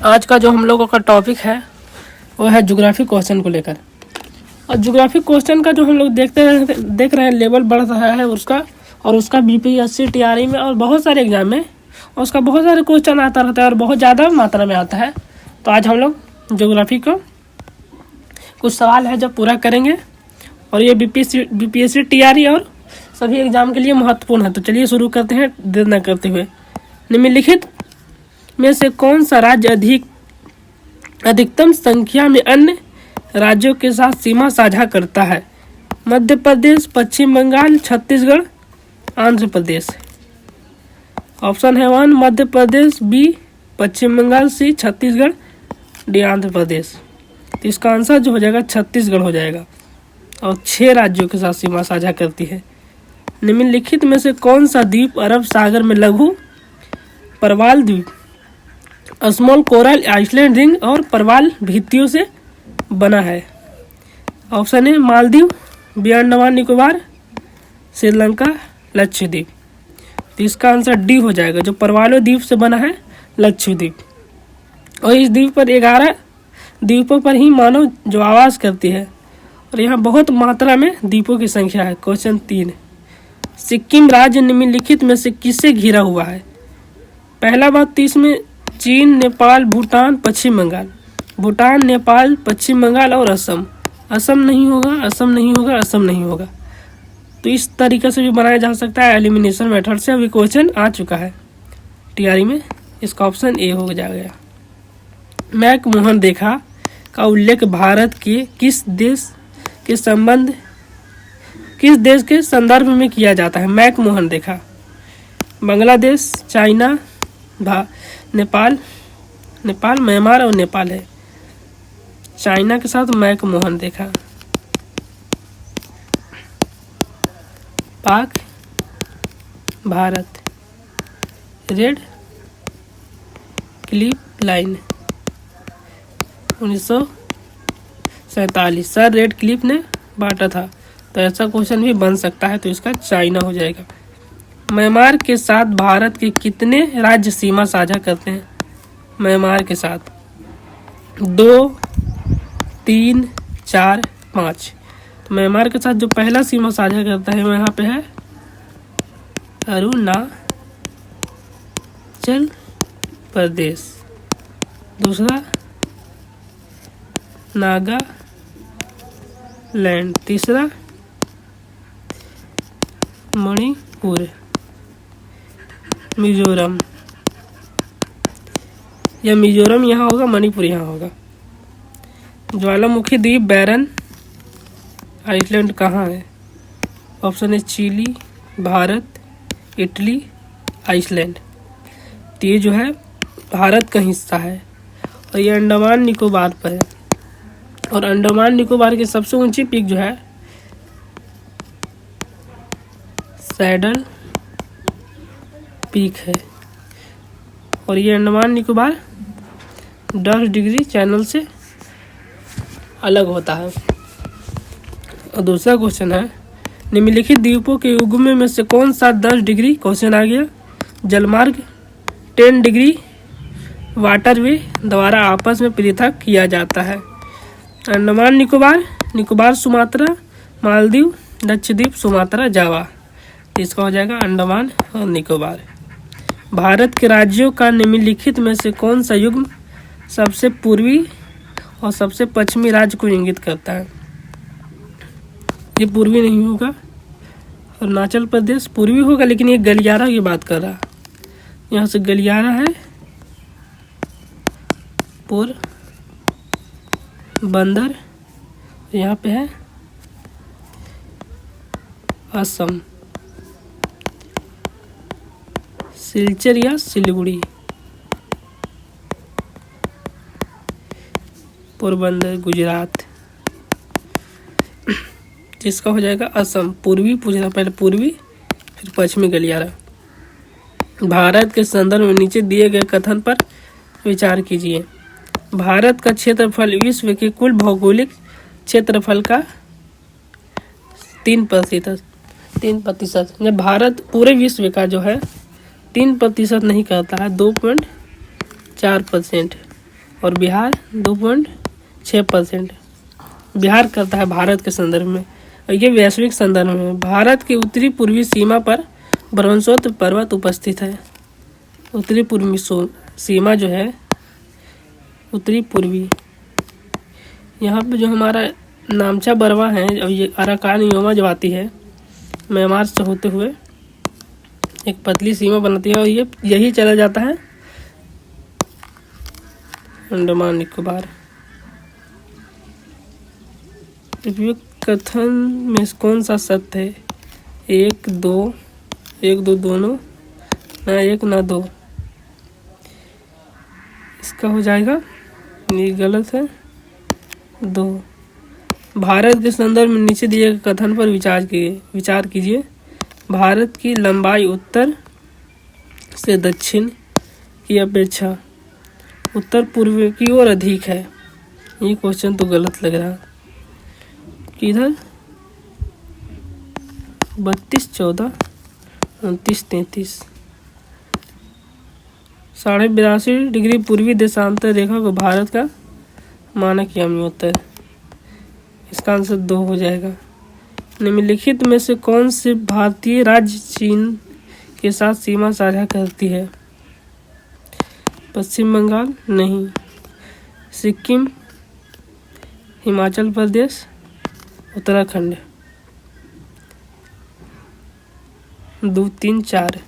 आज का जो हम लोगों का टॉपिक है वो है ज्योग्राफी क्वेश्चन को लेकर। और ज्योग्राफी क्वेश्चन का जो हम लोग देख रहे हैं लेवल बढ़ रहा है उसका बीपीएससी टीआरई में और बहुत सारे एग्जाम में उसका बहुत सारे क्वेश्चन आता रहता है और बहुत ज़्यादा मात्रा में आता है। तो आज हम लोग ज्योग्राफी को कुछ सवाल है जो पूरा करेंगे और ये बीपीएससी टीआरई और सभी एग्जाम के लिए महत्वपूर्ण है। तो चलिए शुरू करते हैं देर न करते हुए। निम्नलिखित में से कौन सा राज्य अधिकतम संख्या में अन्य राज्यों के साथ सीमा साझा करता है? मध्य प्रदेश, पश्चिम बंगाल, छत्तीसगढ़, आंध्र प्रदेश। ऑप्शन है 1 मध्य प्रदेश, बी पश्चिम बंगाल, सी छत्तीसगढ़, डी आंध्र प्रदेश। तो इसका आंसर जो हो जाएगा छत्तीसगढ़ हो जाएगा और 6 राज्यों के साथ सीमा साझा करती है। निम्नलिखित में से कौन सा द्वीप अरब सागर में लघु परवाल द्वीप, स्मॉल कोरल आइसलैंड रिंग और परवाल भित्तियों से बना है? ऑप्शन है मालदीव, बी अंडमान निकोबार, श्रीलंका, लक्षद्वीप। तो इसका आंसर डी हो जाएगा जो परवालों द्वीप से बना है, लक्षद्वीप। और इस द्वीप पर 11 द्वीपों पर ही मानव जो आवास करती है और यहाँ बहुत मात्रा में द्वीपों की संख्या है। क्वेश्चन 3, सिक्किम राज्य निम्नलिखित में से किससे घिरा हुआ है? पहला बात तो इसमें चीन, नेपाल, भूटान, पश्चिम बंगाल। भूटान, नेपाल, पश्चिम बंगाल और असम। असम नहीं होगा, असम नहीं होगा, असम नहीं होगा। तो इस तरीके से भी बनाया जा सकता है एलिमिनेशन मेथड से। अभी क्वेश्चन आ चुका है टीआरई में, इसका ऑप्शन ए हो जाएगा। मैकमोहन रेखा का उल्लेख भारत के किस देश के संदर्भ में किया जाता है? मैकमोहन रेखा बांग्लादेश, चाइना, नेपाल, म्यांमार और नेपाल है। चाइना के साथ मैकमोहन रेखा, पाक, Bharat, red Cliff line 1947 sir red Cliff ने बांटा था। तो ऐसा क्वेश्चन भी बन सकता है, तो इसका चाइना हो जाएगा। म्यांमार के साथ भारत के कितने राज्य सीमा साझा करते हैं? म्यांमार के साथ 2, 3, 4, 5। तो म्यांमार के साथ जो पहला सीमा साझा करता है वो यहाँ पे है अरुणाचल प्रदेश, दूसरा नागालैंड, तीसरा मणिपुर, मिजोरम। या मिजोरम यहाँ होगा, मणिपुर यहाँ होगा। ज्वालामुखी द्वीप बैरन आइसलैंड कहाँ है? ऑप्शन है चिली, भारत, इटली, आइसलैंड। तो ये जो है भारत का हिस्सा है और ये अंडमान निकोबार पर है। और अंडमान निकोबार की सबसे ऊंची पीक जो है सैडल पीक है और ये अंडमान निकोबार 10 डिग्री चैनल से अलग होता है। और दूसरा क्वेश्चन है निम्नलिखित द्वीपों के युग्म में से कौन सा 10 डिग्री क्वेश्चन आ गया जलमार्ग 10 डिग्री वाटरवे द्वारा आपस में पृथक किया जाता है? अंडमान निकोबार, सुमात्रा, मालदीव, लक्षद्वीप, सुमात्रा, जावा। इसका हो जाएगा अंडमान और निकोबार। भारत के राज्यों का निम्नलिखित में से कौन सा युग्म सबसे पूर्वी और सबसे पश्चिमी राज्य को इंगित करता है? ये पूर्वी नहीं होगा, अरुणाचल प्रदेश पूर्वी होगा, लेकिन ये गलियारा की बात कर रहा है। यहाँ से गलियारा है, बंदर, यहाँ पे है असम, सिलचर या सिलीगुड़ी, पोरबंदर, गुजरात। जिसका हो जाएगा असम। पूर्वी पूछना, पहले पूर्वी फिर पश्चिमी गलियारा। भारत के संदर्भ में नीचे दिए गए कथन पर विचार कीजिए। भारत का क्षेत्रफल विश्व के कुल भौगोलिक क्षेत्रफल का 3%। जब भारत पूरे विश्व का जो है 3% नहीं करता है, 2.4%। और बिहार 2.6% बिहार करता है भारत के संदर्भ में। और ये वैश्विक संदर्भ में भारत की उत्तरी पूर्वी सीमा पर ब्रह्मोत्तर पर्वत उपस्थित है। उत्तरी पूर्वी सीमा जो है उत्तरी पूर्वी, यहाँ पे जो हमारा नामचा बरवा है और ये अराकान योमा जो आती है म्यांमार से होते हुए एक पतली सीमा बनाती है और ये यही चला जाता है अंडमान निकोबार। उपयुक्त कथन में कौन सा सत्य है? 1 2 दोनों, ना 1 ना 2। इसका हो जाएगा, ये गलत है, 2। भारत के संदर्भ में नीचे दिए गए कथन पर विचार कीजिए। भारत की लंबाई उत्तर से दक्षिण की अपेक्षा उत्तर पूर्व की ओर अधिक है। ये क्वेश्चन तो गलत लग रहा। किधर 32 14 29 33 82.5 डिग्री पूर्वी देशांतर रेखा को भारत का मानक यामी होता है। इसका आंसर 2 हो जाएगा। निम्नलिखित में से कौन से भारतीय राज्य चीन के साथ सीमा साझा करती है? पश्चिम बंगाल नहीं, सिक्किम, हिमाचल प्रदेश, उत्तराखंड। 2 3 4।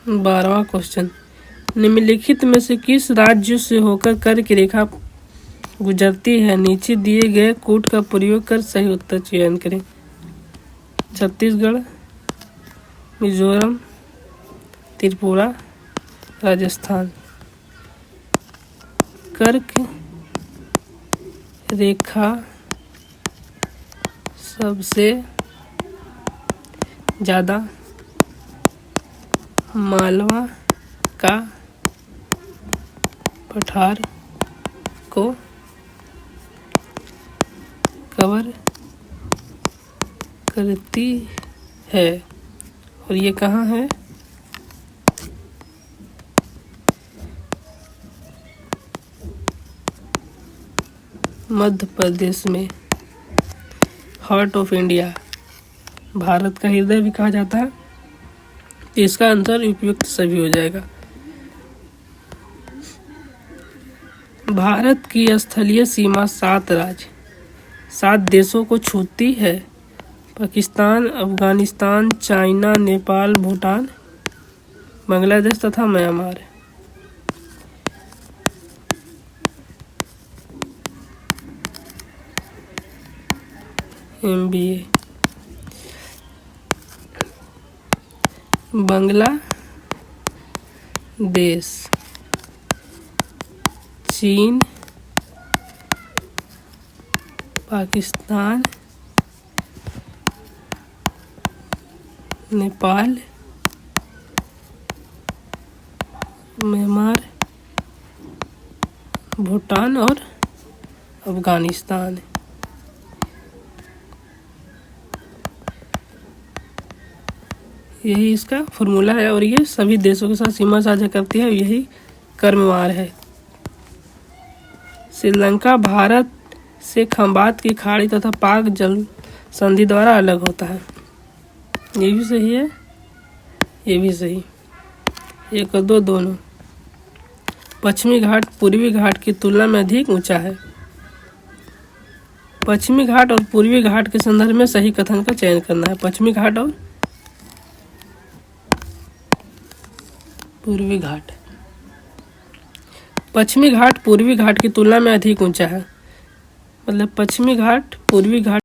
12वां क्वेश्चन, निम्नलिखित में से किस राज्य से होकर कर की रेखा गुजरती है? नीचे दिए गए कोड का प्रयोग कर सही उत्तर चयन करें। छत्तीसगढ़, मिजोरम, त्रिपुरा, राजस्थान। कर्क रेखा सबसे ज़्यादा मालवा का पठार को कवर करती है और ये कहाँ है? मध्य प्रदेश में। हार्ट ऑफ इंडिया, भारत का हृदय भी कहा जाता है। इसका आंसर उपयुक्त सभी हो जाएगा। भारत की स्थलीय सीमा 7 राज्य 7 देशों को छूती है। पाकिस्तान, अफगानिस्तान, चाइना, नेपाल, भूटान, बांग्लादेश तथा म्यांमार। MBA। बांग्लादेश, चीन, पाकिस्तान, नेपाल, म्यांमार, भूटान और अफगानिस्तान। यही इसका फॉर्मूला है और ये सभी देशों के साथ सीमा साझा करती है। यही क्रमवार है। श्रीलंका भारत से खंबात की खाड़ी तथा पाक जल संधि द्वारा अलग होता है। ये भी सही है, ये भी सही। 1 और 2 दोनों। पश्चिमी घाट पूर्वी घाट की तुलना में अधिक ऊंचा है। पश्चिमी घाट और पूर्वी घाट के संदर्भ में सही कथन का चयन करना है। पश्चिमी घाट और पूर्वी घाट। पश्चिमी घाट पूर्वी घाट की तुलना में अधिक ऊंचा है। मतलब पश्चिमी घाट पूर्वी घाट